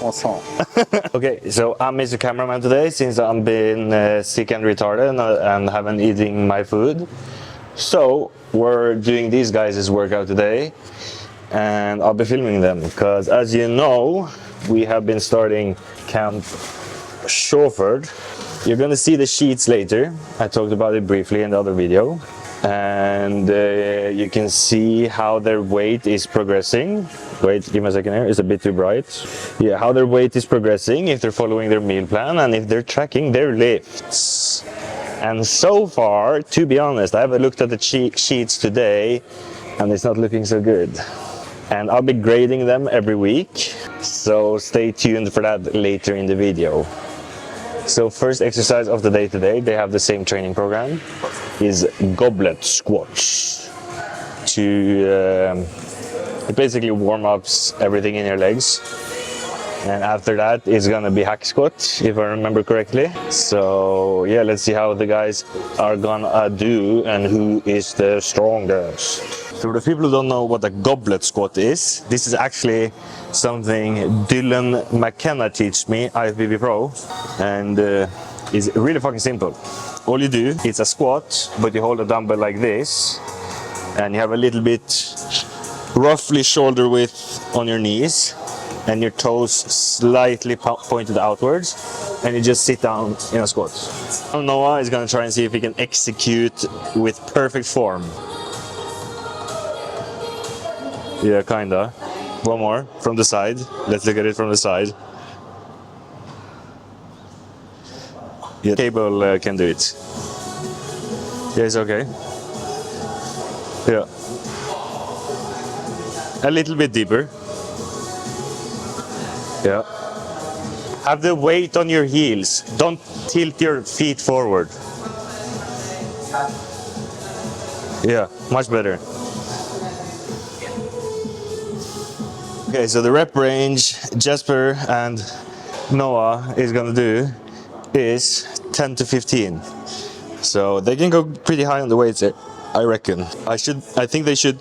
croissant. Okay, so I'm Mr. Cameraman today since I'm been sick and retarded and haven't eating my food. So we're doing these guys' workout today, and I'll be filming them because, as you know, we have been starting Camp Shawford. You're gonna see the sheets later. I talked about it briefly in the other video, and you can see how their weight is progressing. Wait, give me a second here, it's a bit too bright. Yeah, how their weight is progressing, if they're following their meal plan, and if they're tracking their lifts. And so far, to be honest, I haven't looked at the sheets today, and it's not looking so good. And I'll be grading them every week, so stay tuned for that later in the video. So first exercise of the day today, they have the same training program, is goblet squats. It basically warm ups everything in your legs. And after that, it's gonna be hack squat, if I remember correctly. So yeah, let's see how the guys are gonna do and who is the strongest. So for the people who don't know what a goblet squat is, this is actually something Dylan McKenna teach me, IFBB Pro, and it's really fucking simple. All you do, it's a squat, but you hold a dumbbell like this, and you have a little bit roughly shoulder width on your knees, and your toes slightly pointed outwards, and you just sit down in a squat. Noah is gonna try and see if he can execute with perfect form. Yeah, kinda. One more from the side. Let's look at it from the side. Yeah, cable can do it. Yeah, it's okay. Yeah. A little bit deeper. Yeah. Have the weight on your heels. Don't tilt your feet forward. Yeah, much better. Okay, so the rep range Jesper and Noah is gonna do is 10 to 15. So they can go pretty high on the weights, I reckon. I think they should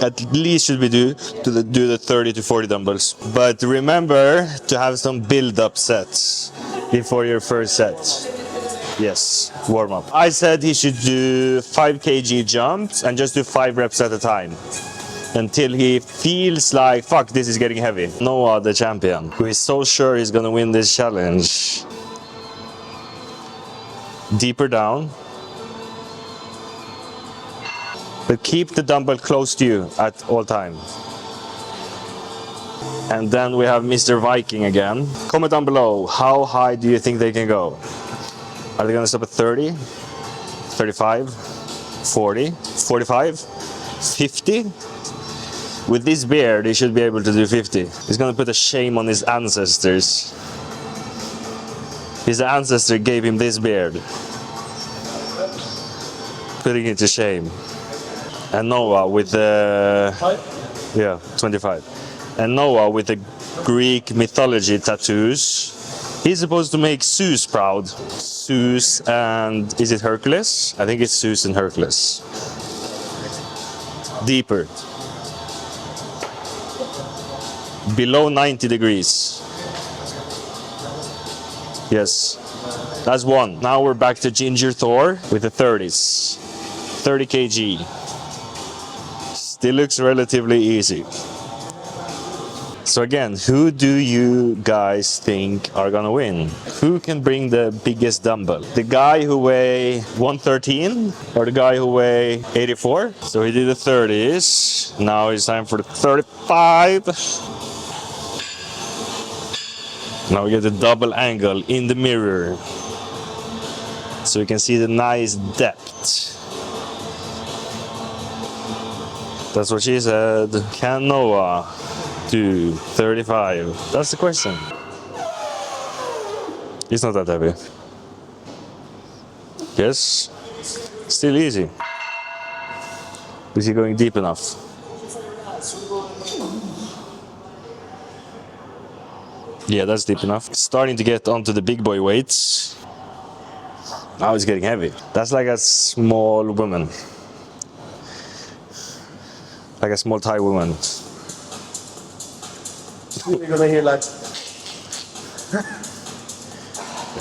at least do the 30 to 40 dumbbells. But remember to have some build-up sets before your first set. Yes, warm up. I said he should do 5 kg jumps and just do 5 reps at a time until he feels like, fuck, this is getting heavy. Noah, the champion, who is so sure he's gonna win this challenge. Deeper down. But keep the dumbbell close to you at all times. And then we have Mr. Viking again. Comment down below, how high do you think they can go? Are they gonna stop at 30, 35, 40, 45, 50? With this beard, he should be able to do 50. He's gonna put a shame on his ancestors. His ancestor gave him this beard. Putting it to shame. And Noah with the... Yeah, 25. And Noah with the Greek mythology tattoos. He's supposed to make Zeus proud. Zeus and... Is it Hercules? I think it's Zeus and Hercules. Deeper. Below 90 degrees. Yes. That's one. Now we're back to Ginger Thor with the 30s. 30 kg. Still looks relatively easy. So again, who do you guys think are gonna win? Who can bring the biggest dumbbell? The guy who weigh 113 or the guy who weigh 84? So he did the 30s. Now it's time for the 35. Now we get the double angle in the mirror. So you can see the nice depth. That's what she said. Can Noah do 35? That's the question. It's not that heavy. Yes. Still easy. Is he going deep enough? Yeah, that's deep enough. Starting to get onto the big boy weights. Now it's getting heavy. That's like a small woman. Like a small Thai woman. You're gonna hear like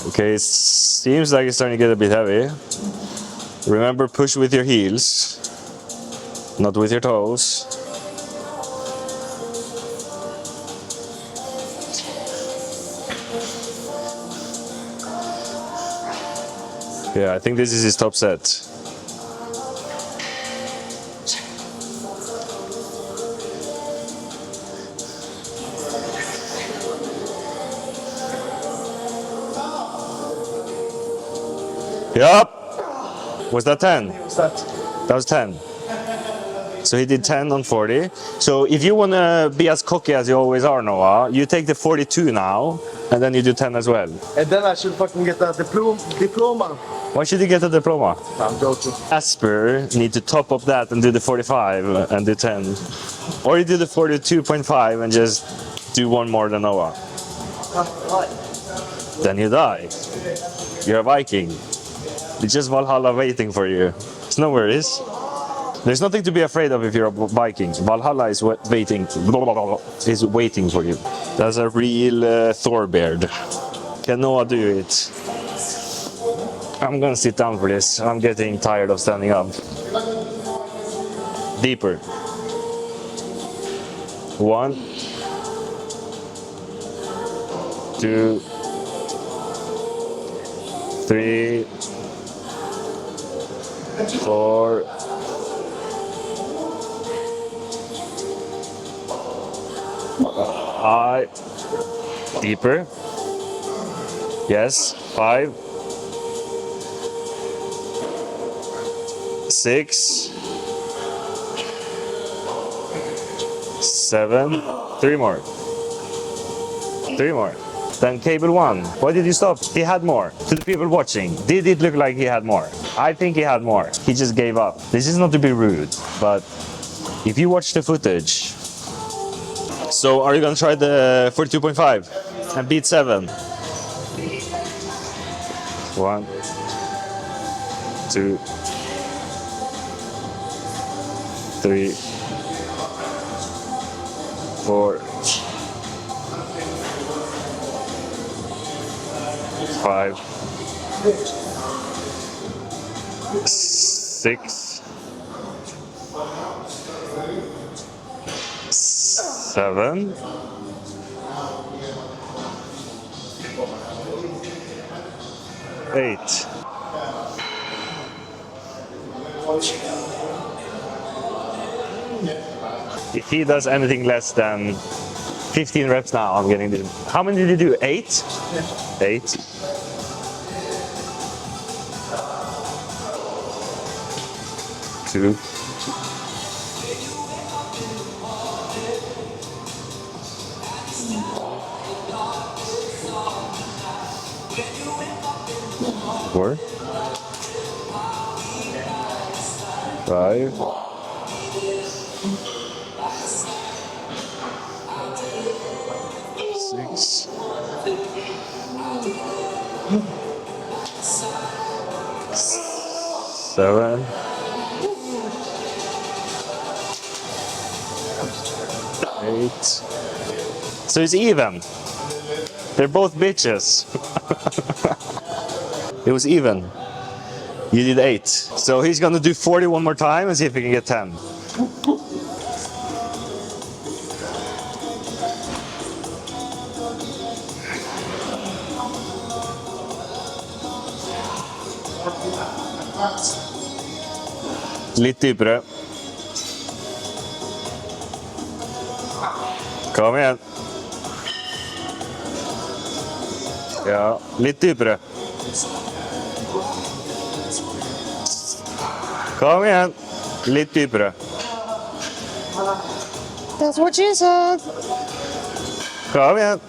Okay, it seems like it's starting to get a bit heavy. Remember, push with your heels, not with your toes. Yeah, I think this is his top set. Yup. Was that 10? That was 10. So he did 10 on 40. So if you want to be as cocky as you always are, Noah, you take the 42 now, and then you do 10 as well. And then I should fucking get a diploma. Why should you get a diploma? I'm joking. Asper need to top up that and do the 45 and do 10. Or you do the 42.5 and just do one more than Noah. Then you die. You're a Viking. It's just Valhalla waiting for you. It's no worries. There's nothing to be afraid of if you're a Viking. Valhalla is waiting for you. That's a real Thor beard. Can Noah do it? I'm gonna sit down for this. I'm getting tired of standing up. Deeper. 1, 2, 3, 4. Deeper. Yes. 5, 6, 7. 3 more. 3 more. Then cable 1. Why did you stop? He had more. To the people watching, did it look like he had more? I think he had more. He just gave up. This is not to be rude, but if you watch the footage. So are you gonna try the 42.5 and beat 7? 1, 2, 3, 4, 5, 6, 7, 8. If he does anything less than 15 reps now, I'm getting this. How many did you do? 8? 8. Two. Four. 5. 6. 7. 8. So it's even. They're both bitches. It was even. You did 8. So he's gonna do 40 one more time and see if he can get 10. Litt dypere. Kom igjen. Ja, litt dypere. Kom igjen. Litt dypere. That's what she said. Kom igjen.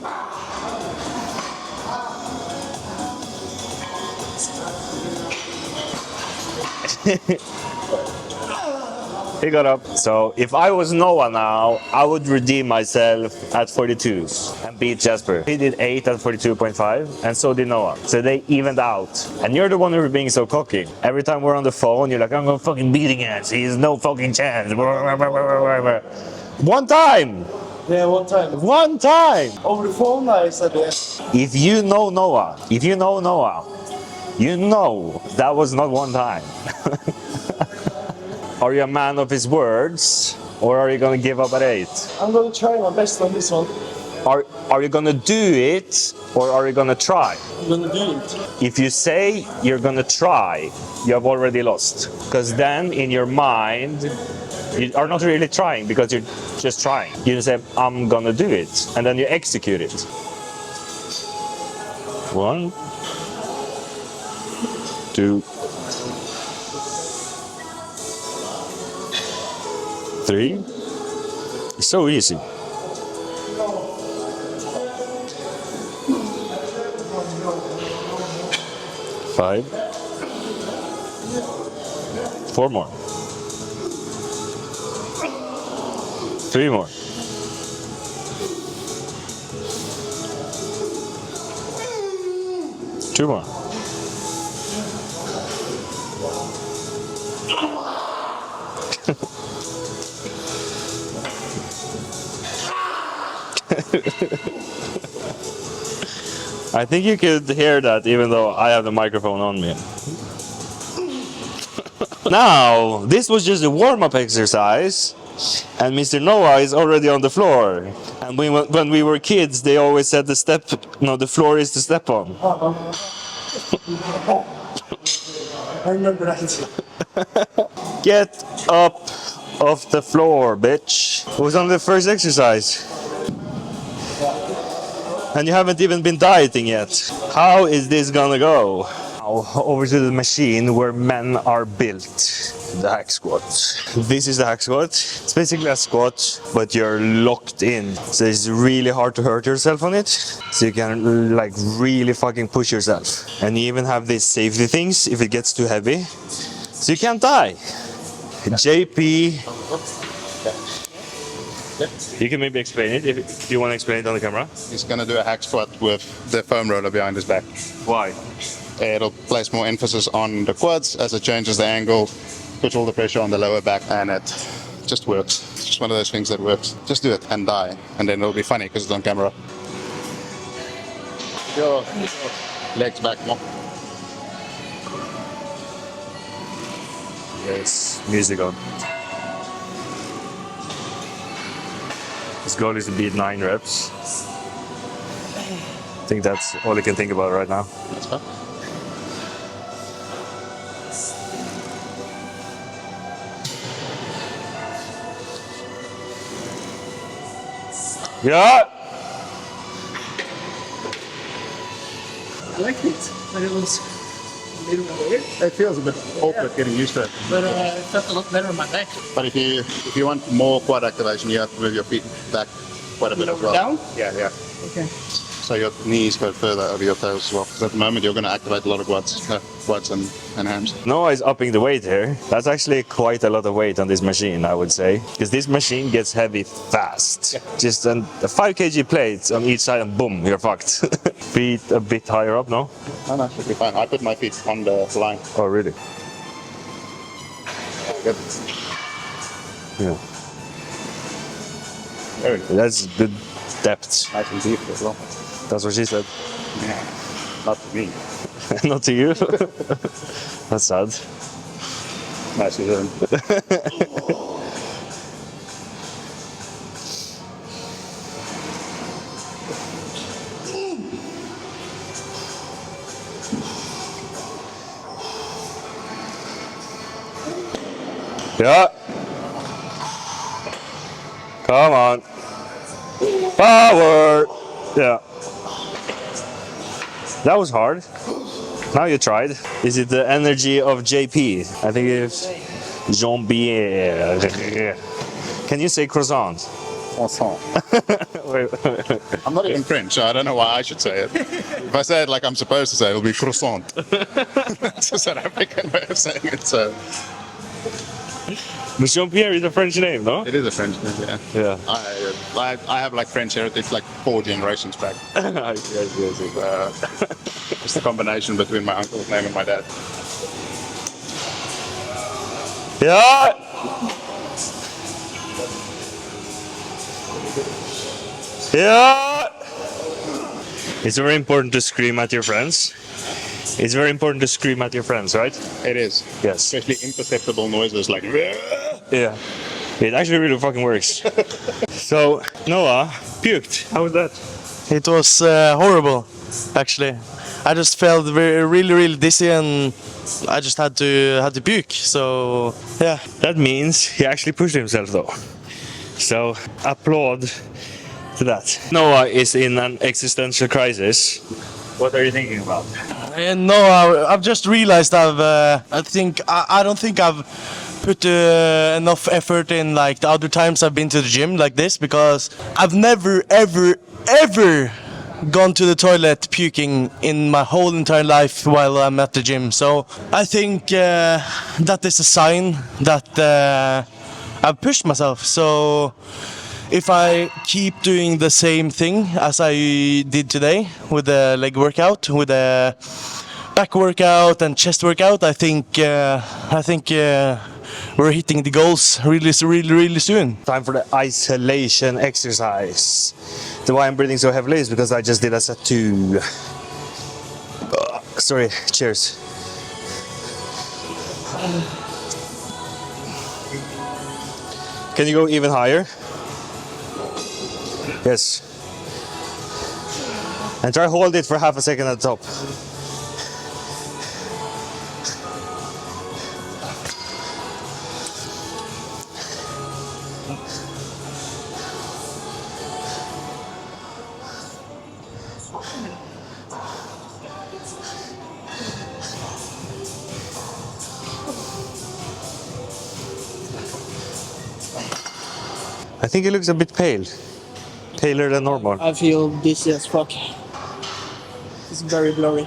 He got up. So if I was Noah now, I would redeem myself at 42 and beat Jasper. He did 8 at 42.5 and so did Noah. So they evened out. And you're the one who were being so cocky. Every time we're on the phone, you're like, I'm gonna fucking beat him. He has no fucking chance. One time! Yeah, one time. One time! Over the phone, I said yes. If you know Noah, you know that was not one time. Are you a man of his words, or are you gonna give up at 8? I'm gonna try my best on this one. Are you gonna do it, or are you gonna try? I'm gonna do it. If you say you're gonna try, you have already lost. Because then in your mind, you are not really trying because you're just trying. You say, I'm gonna do it, and then you execute it. 1, 2, 3. It's so easy. 5. 4 more. 3 more. 2 more. I think you could hear that even though I have the microphone on me. Now, this was just a warm-up exercise, and Mr. Noah is already on the floor. And when we were kids, they always said the floor is to step on. I remember that. Get up off the floor, bitch. It was only the first exercise. And you haven't even been dieting yet. How is this gonna go? Now, over to the machine where men are built. The hack squat. This is the hack squat. It's basically a squat, but you're locked in. So it's really hard to hurt yourself on it. So you can like really fucking push yourself. And you even have these safety things if it gets too heavy. So you can't die. JP. You can maybe explain it if you want to explain it on the camera. He's going to do a hack squat with the foam roller behind his back. Why? It'll place more emphasis on the quads as it changes the angle, puts all the pressure on the lower back, and it just works. It's just one of those things that works. Just do it and die, and then it'll be funny because it's on camera. Your legs back more. Yes, music on. His goal is to beat 9 reps. I think that's all he can think about right now. That's fine. Yeah! I liked it, but it was a little weird. It feels a bit awkward getting used to it. But it felt a lot better on my back. But if you want more quad activation, you have to move your feet back quite a bit as well. Down? Yeah. Okay. So your knees go further over your toes as well. Because at the moment you're going to activate a lot of quads and hams. Noah is upping the weight here. That's actually quite a lot of weight on this machine, I would say. Because this machine gets heavy fast. Yeah. Just a 5 kg plate on each side and boom, you're fucked. Feet a bit higher up, no? No, should be fine. I put my feet on the line. Oh, really? Good. Yeah. Very good. That's good depth. Nice and deep as well. That's what she said. Yeah. Not to me. Not to you. That's sad. Nicely done. Yeah. Come on. Power. Yeah. That was hard. Now you tried. Is it the energy of JP? I think it's Jean-Pierre. Can you say croissant? Croissant. Wait. I'm not even French, so I don't know why I should say it. If I say it like I'm supposed to say it, it'll be croissant. It's a South African way of saying it, so. But Jean-Pierre is a French name, no? It is a French name, yeah. Yeah. I have like French heritage, like 4 generations back. I see. It's a combination between my uncle's name and my dad. Yeah. Yeah! It's very important to scream at your friends. It's very important to scream at your friends, right? It is. Yes. Especially imperceptible noises like. Yeah. It actually really fucking works. So, Noah puked. How was that? It was horrible, actually. I just felt really dizzy, and I just had to puke. So yeah. That means he actually pushed himself though. So, applaud to that. Noah is in an existential crisis. What are you thinking about? And no, I've just realized I don't think I've put enough effort in like the other times I've been to the gym like this, because I've never ever gone to the toilet puking in my whole entire life while I'm at the gym. So I think that is a sign that I've pushed myself. So if I keep doing the same thing as I did today with the leg workout, with the back workout and chest workout, I think we're hitting the goals really soon. Time for the isolation exercise. The why I'm breathing so heavily is because I just did a set 2. Sorry, cheers. Can you go even higher? Yes. And try hold it for half a second at the top. I think it looks a bit pale. Paler than normal. I feel dizzy as fuck. It's very blurry.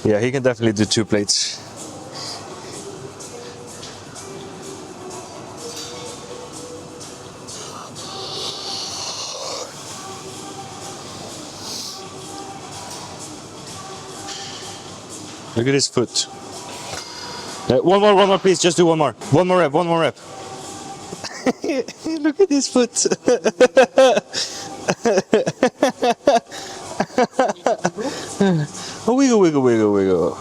Yeah, he can definitely do 2 plates. Look at his foot. One more, please. Just do one more. One more rep. Look at his foot. Oh, wiggle.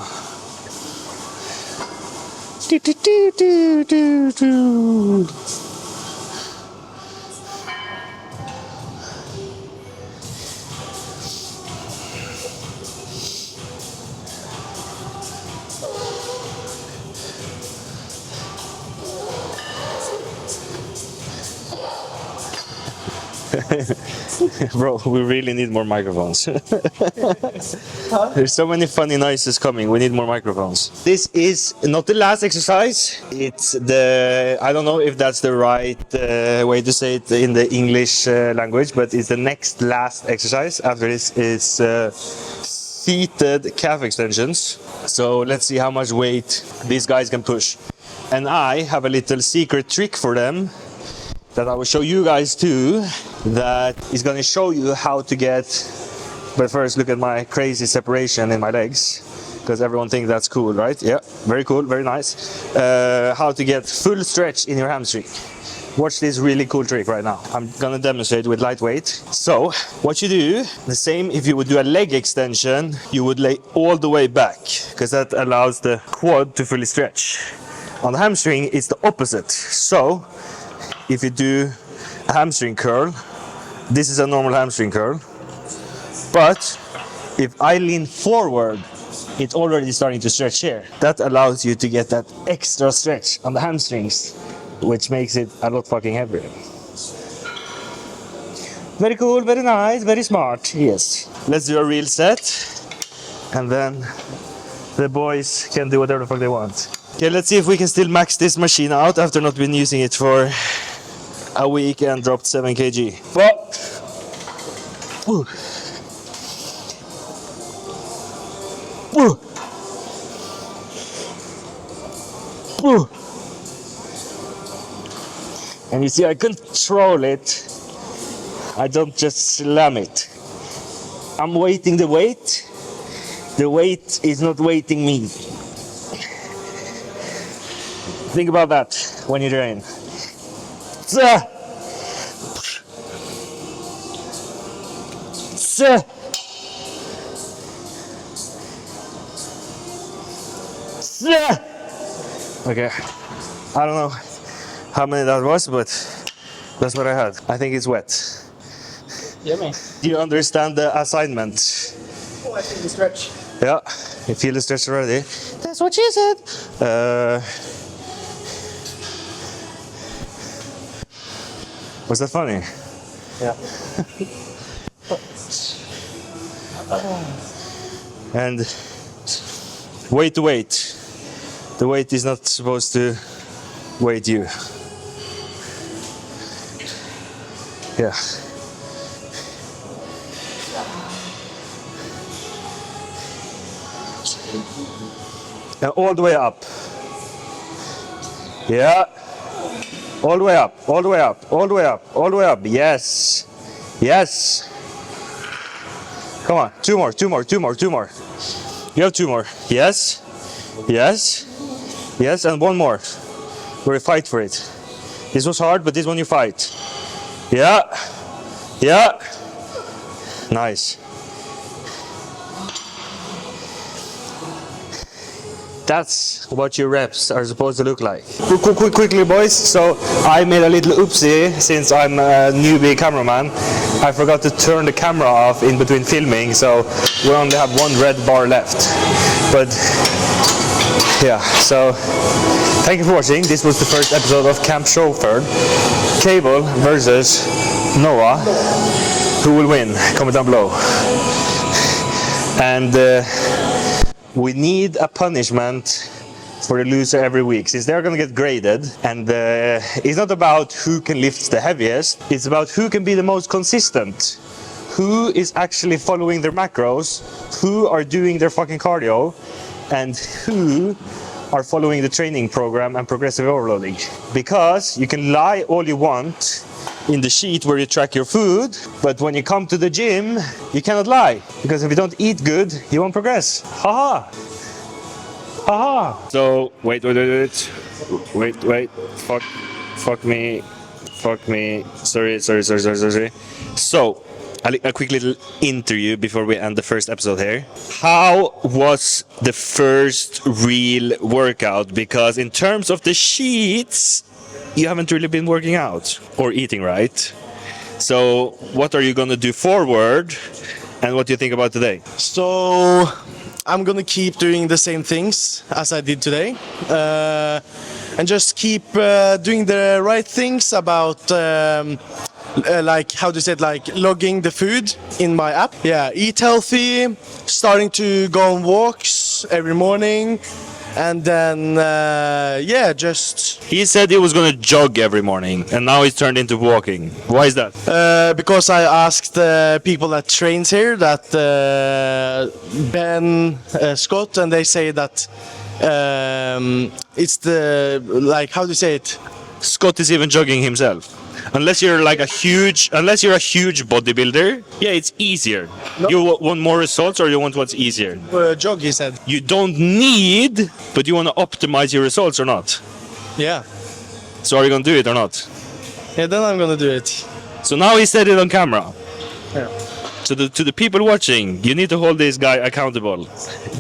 Do. Bro, we really need more microphones. There's so many funny noises coming. We need more microphones. This is not the last exercise. It's the, I don't know if that's the right way to say it in the English language, but it's the next last exercise. After this is seated calf extensions. So let's see how much weight these guys can push. And I have a little secret trick for them that I will show you guys too, that is going to show you how to get, but first look at my crazy separation in my legs, because everyone thinks that's cool, right? Yeah, very cool, very nice. How to get full stretch in your hamstring. Watch this really cool trick right now. I'm gonna demonstrate with light weight. So, what you do, the same if you would do a leg extension, you would lay all the way back, because that allows the quad to fully stretch. On the hamstring, it's the opposite. So, if you do a hamstring curl, this is a normal hamstring curl, but if I lean forward, it's already starting to stretch here. That allows you to get that extra stretch on the hamstrings, which makes it a lot fucking heavier. Very cool, very nice, very smart, yes. Let's do a real set, and then the boys can do whatever the fuck they want. Okay, let's see if we can still max this machine out after not been using it for a week and dropped 7 kg. Whoa. Woo. Woo. Woo. And you see, I control it. I don't just slam it. I'm weighting the weight. The weight is not weighting me. Think about that when you train. Sir. Sir. Sir. Okay, I don't know how many that was, but that's what I had. I think it's wet. Yummy. Do you understand the assignment? Oh, I think the stretch. Yeah, you feel the stretch already. That's what she said. Was that funny? Yeah. And weight to weight. The weight is not supposed to weight you. Yeah. And all the way up. Yeah. All the way up, all the way up, all the way up, all the way up. Yes. Yes. Come on. Two more, two more, two more, two more. You have two more. Yes. Yes. Yes, and one more. Where you fight for it. This was hard, but this one you fight. Yeah. Yeah. Nice. That's what your reps are supposed to look like. Quickly, boys. So I made a little oopsie since I'm a newbie cameraman. I forgot to turn the camera off in between filming, so we only have one red bar left. But yeah, so thank you for watching. This was the first episode of Camp Shawford. Cable versus Noah. Who will win? Comment down below. And we need a punishment for the loser every week, since they're going to get graded. And it's not about who can lift the heaviest, it's about who can be the most consistent, who is actually following their macros, who are doing their fucking cardio, and who are following the training program and progressive overloading. Because you can lie all you want in the sheet where you track your food, but when you come to the gym, you cannot lie, because if you don't eat good, you won't progress. Haha. Haha. So wait. Fuck me. Sorry. So a quick little interview before we end the first episode here. How was the first real workout? Because in terms of the sheets, you haven't really been working out or eating right. So what are you gonna do forward, and what do you think about today? So I'm gonna keep doing the same things as I did today, and just keep doing the right things about like, how to say it, like logging the food in my app. Yeah, eat healthy, starting to go on walks every morning, and then yeah, just He said he was gonna jog every morning, and now he's turned into walking. Why is that? because I asked people that trains here, that Ben, Scott, and they say that it's the, like, how do you say it? Scott is even jogging himself. Unless you're a huge bodybuilder, yeah, it's easier. No. You want more results, or you want what's easier? Jog, he said. You don't need, but you want to optimize your results or not. Yeah. So are you gonna do it or not? Yeah, then I'm gonna do it. So now he said it on camera. Yeah. So to the people watching, you need to hold this guy accountable.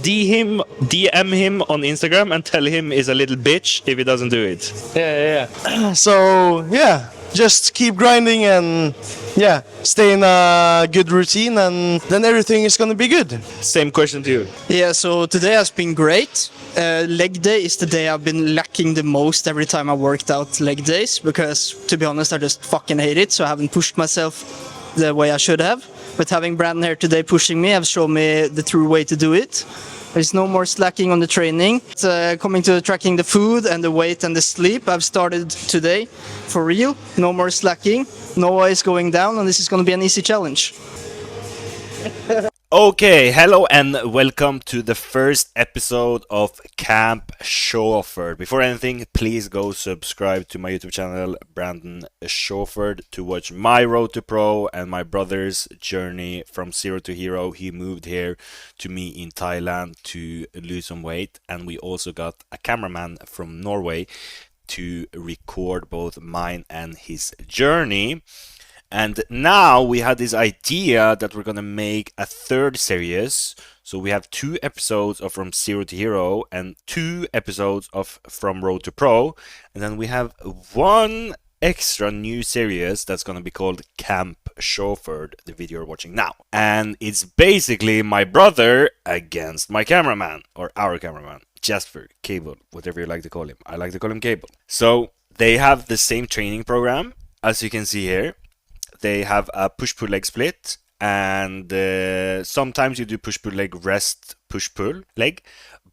DM him on Instagram and tell him he's a little bitch if he doesn't do it. Yeah. So yeah, just keep grinding and yeah, stay in a good routine, and then everything is gonna be good. Same question to you. Yeah, so today has been great. Leg day is the day I've been lacking the most every time I worked out leg days, because to be honest, I just fucking hate it, so I haven't pushed myself the way I should have. But having Brandon here today pushing me have shown me the true way to do it. There's no more slacking on the training. It's, coming to tracking the food and the weight and the sleep, I've started today for real. No more slacking. Noah is going down, and this is going to be an easy challenge. Okay, hello and welcome to the first episode of Camp Shawford. Before anything, please go subscribe to my YouTube channel, Brandon Shawford, to watch my road to pro and my brother's journey from zero to hero. He moved here to me in Thailand to lose some weight, and we also got a cameraman from Norway to record both mine and his journey. And now we had this idea that we're gonna make a third series. So we have 2 episodes of From Zero to Hero and 2 episodes of From Road to Pro. And then we have 1 extra new series that's gonna be called Camp Shawford, the video you're watching now. And it's basically my brother against my cameraman, or our cameraman, Jasper, Cable, whatever you like to call him. I like to call him Cable. So they have the same training program, as you can see here. They have a push-pull leg split, and sometimes you do push-pull leg rest, push-pull leg.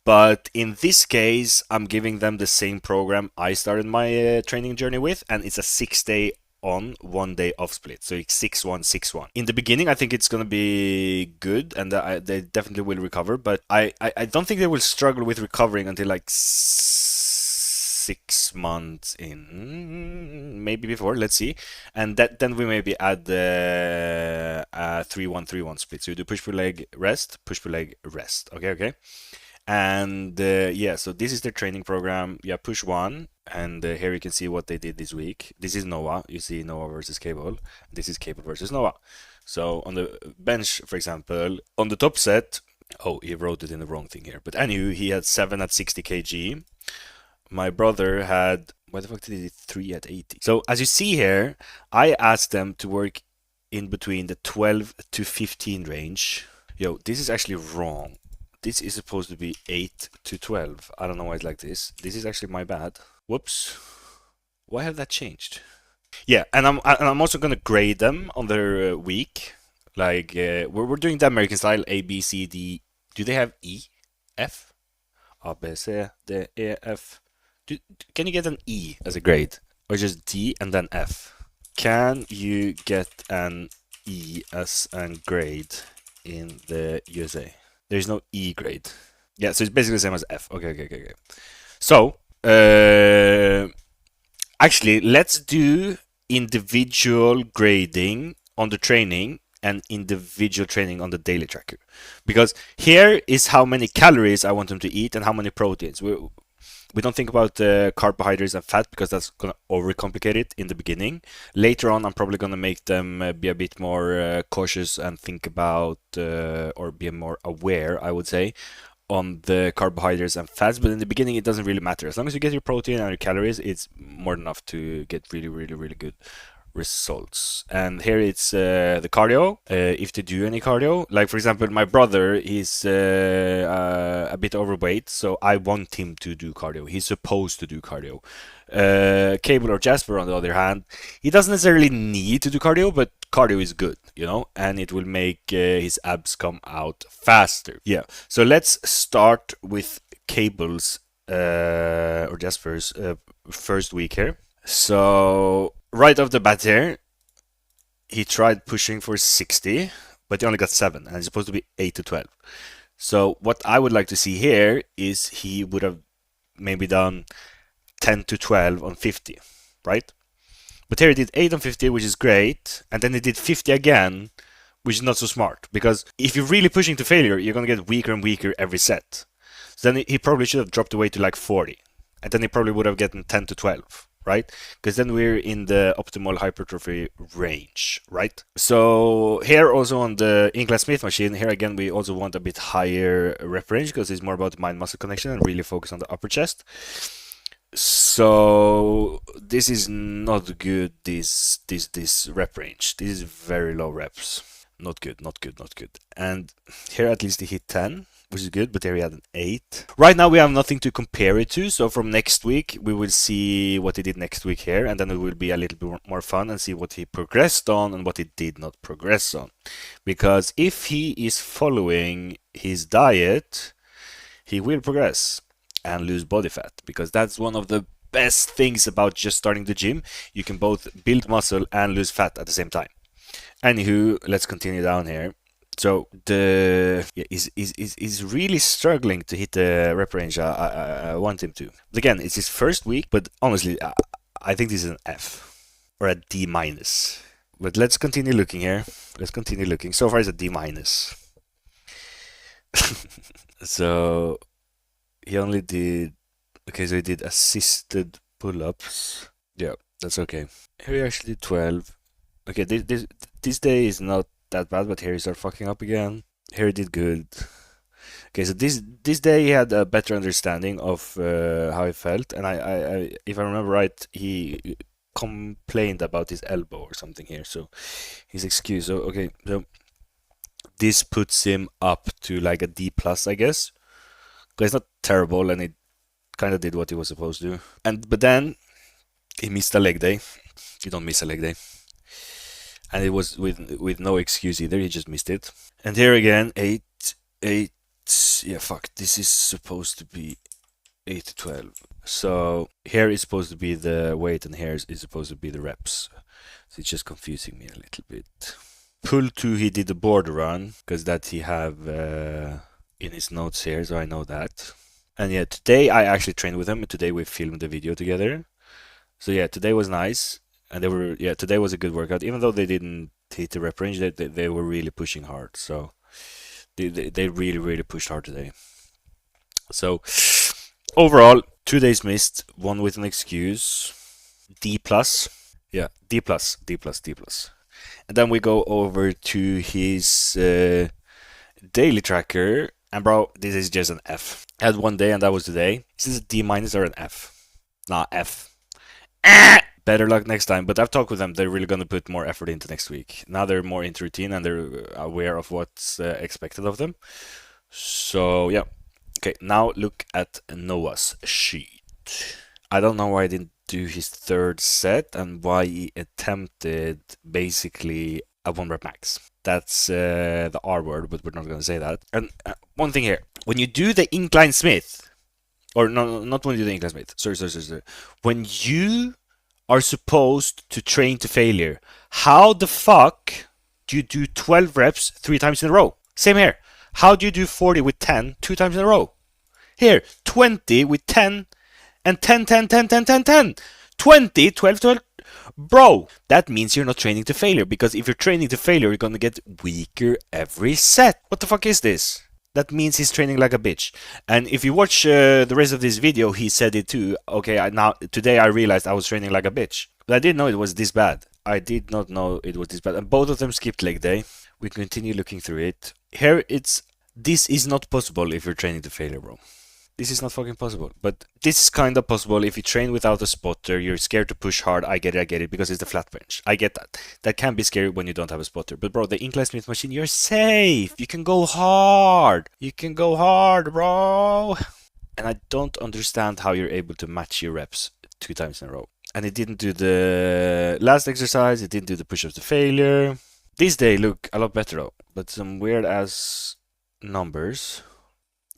But in this case, I'm giving them the same program I started my training journey with, and it's a 6-day on, 1 day off split. So it's 6-1, 6-1. In the beginning, I think it's going to be good, and they definitely will recover. But I don't think they will struggle with recovering until like 6 months in, maybe before. Let's see. And then we maybe add the 3-1, 3-1 split. So you do push-pull leg rest, push-pull leg rest. Okay. And yeah, so this is their training program. Yeah, push 1, and here you can see what they did this week. This is Noah. You see Noah versus Cable. This is Cable versus Noah. So on the bench, for example, on the top set, oh, he wrote it in the wrong thing here. But anyway, he had 7 at 60 kg. My brother had, why the fuck did he do 3 at 80? So as you see here, I asked them to work in between the 12 to 15 range. Yo, this is actually wrong. This is supposed to be 8 to 12. I don't know why it's like this. This is actually my bad. Whoops. Why have that changed? Yeah, and I'm also gonna grade them on their week. Like we're doing the American style, A, B, C, D. Do they have E, F, A, B, C, D, E, F? Can you get an E as a grade, or just D and then F? Can you get an E as a grade in the USA? There's no E grade. Yeah, so it's basically the same as F. Okay. So, actually, let's do individual grading on the training and individual training on the daily tracker. Because here is how many calories I want them to eat and how many proteins. We don't think about carbohydrates and fat because that's going to overcomplicate it in the beginning. Later on, I'm probably going to make them be a bit more cautious and think about, or be more aware, I would say, on the carbohydrates and fats. But in the beginning, it doesn't really matter. As long as you get your protein and your calories, it's more than enough to get really good results. And here it's the cardio, if they do any cardio. Like for example, my brother is a bit overweight, so I want him to do cardio. He's supposed to do cardio. Cable or Jasper, on the other hand, he doesn't necessarily need to do cardio, but cardio is good, you know, and it will make his abs come out faster. Yeah, so let's start with Cable's or Jasper's first week here. So right off the bat here, he tried pushing for 60, but he only got 7, and it's supposed to be 8 to 12. So what I would like to see here is he would have maybe done 10 to 12 on 50, right? But here he did 8 on 50, which is great, and then he did 50 again, which is not so smart, because if you're really pushing to failure, you're going to get weaker and weaker every set. So then he probably should have dropped the weight to like 40, and then he probably would have gotten 10 to 12. Right? Because then we're in the optimal hypertrophy range, right? So here also on the Incline Smith machine, here again we also want a bit higher rep range because it's more about mind-muscle connection and really focus on the upper chest. So this is not good, this rep range. This is very low reps. Not good. And here at least he hit 10. Which is good, but there he had an 8. Right now we have nothing to compare it to, so from next week we will see what he did next week here, and then it will be a little bit more fun and see what he progressed on and what he did not progress on. Because if he is following his diet, he will progress and lose body fat, because that's one of the best things about just starting the gym. You can both build muscle and lose fat at the same time. Anywho, let's continue down here. So he's really struggling to hit the rep range I want him to. But again, it's his first week, but honestly, I think this is an F or a D minus. But let's continue looking here. So far it's a D minus. So he only did, okay, so he did assisted pull-ups. Yeah, that's okay. Here he actually did 12. Okay, this day is not that bad, but here he started fucking up again. Here he did good. Okay, so this day he had a better understanding of how he felt, and I if I remember right, he complained about his elbow or something here. So his excuse. So okay, so this puts him up to like a D plus, I guess. Because it's not terrible, and it kind of did what he was supposed to. But then he missed a leg day. You don't miss a leg day. And it was with no excuse either. He just missed it. And here again, 8. Yeah, fuck. This is supposed to be 8 to 12. So here is supposed to be the weight, and here is supposed to be the reps. So it's just confusing me a little bit. Pull 2, he did the board run, because that he have in his notes here, so I know that. And yeah, today I actually trained with him, and today we filmed the video together. So yeah, today was nice, and today was a good workout. Even though they didn't hit the rep range, they were really pushing hard. So they really pushed hard today. So overall, 2 days missed, 1 with an excuse, D plus. Yeah, D plus. And then we go over to his daily tracker, and bro, this is just an F. I had 1 day, and that was today. Is this a D minus or an F? Nah, F. Better luck next time. But I've talked with them. They're really going to put more effort into next week. Now they're more into routine, and they're aware of what's expected of them. So yeah. Okay, now look at Noah's sheet. I don't know why I didn't do his 3rd set, and why he attempted basically a 1 rep max. That's the R word, but we're not going to say that. And one thing here, when you do the incline Smith, or no, not when you do the incline Smith, sorry. When you are supposed to train to failure, how the fuck do you do 12 reps 3 times in a row? Same here. How do you do 40 with 10 2 times in a row? Here, 20 with 10 and 10. 20, 12. Bro, that means you're not training to failure, because if you're training to failure, you're gonna get weaker every set. What the fuck is this? That means he's training like a bitch. And if you watch the rest of this video, he said it too. Okay, today I realized I was training like a bitch. But I didn't know it was this bad. I did not know it was this bad. And both of them skipped leg day. We continue looking through it. Here this is not possible if you're training to failure, bro. This is not fucking possible. But this is kind of possible if you train without a spotter. You're scared to push hard. I get it, because it's the flat bench. I get that. That can be scary when you don't have a spotter. But bro, the incline Smith machine, you're safe. You can go hard. Bro. And I don't understand how you're able to match your reps 2 times in a row. And it didn't do the last exercise. It didn't do the push-ups to failure. This day look a lot better though. But some weird ass numbers.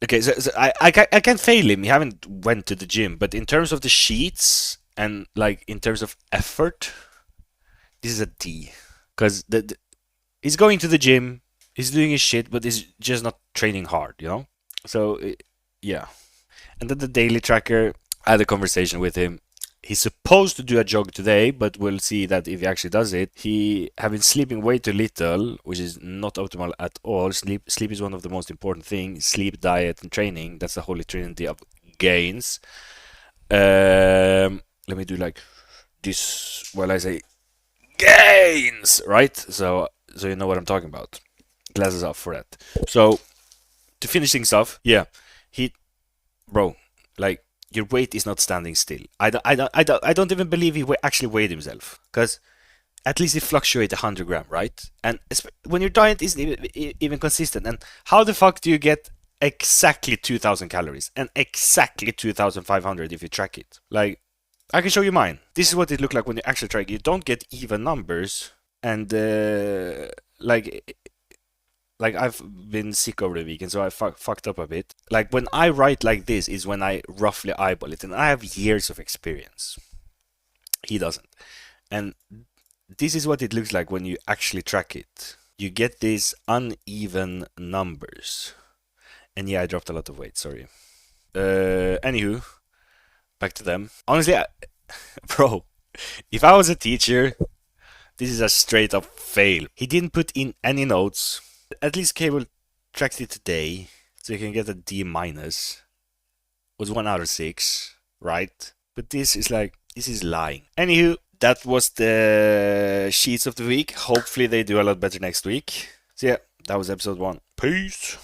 Okay, so I can't fail him. He haven't went to the gym, but in terms of the sheets and like in terms of effort, this is a D. Because he's going to the gym, he's doing his shit, but he's just not training hard, you know? So, yeah. And then the daily tracker, I had a conversation with him. He's supposed to do a jog today, but we'll see that if he actually does it. He have been sleeping way too little, which is not optimal at all. Sleep is one of the most important things. Sleep, diet, and training. That's the holy trinity of gains. Let me do like this while I say gains, right? So you know what I'm talking about. Glasses off for that. So to finish things off, yeah, bro, like. Your weight is not standing still. I don't even believe he actually weighed himself, because at least it fluctuates 100 gram, right? And when your diet isn't even consistent, and how the fuck do you get exactly 2,000 calories and exactly 2,500 if you track it? Like, I can show you mine. This is what it looked like when you actually track it. You don't get even numbers, and like I've been sick over the weekend, so I fucked up a bit. Like when I write like this is when I roughly eyeball it, and I have years of experience. He doesn't. And this is what it looks like when you actually track it. You get these uneven numbers. And yeah, I dropped a lot of weight, sorry. Anywho, back to them. Honestly, bro, if I was a teacher, this is a straight up fail. He didn't put in any notes. At least Cable tracked it today, so you can get a D minus. Was 1 out of 6, right? But this is lying. Anywho, that was the sheets of the week. Hopefully they do a lot better next week. So yeah, that was episode 1. Peace.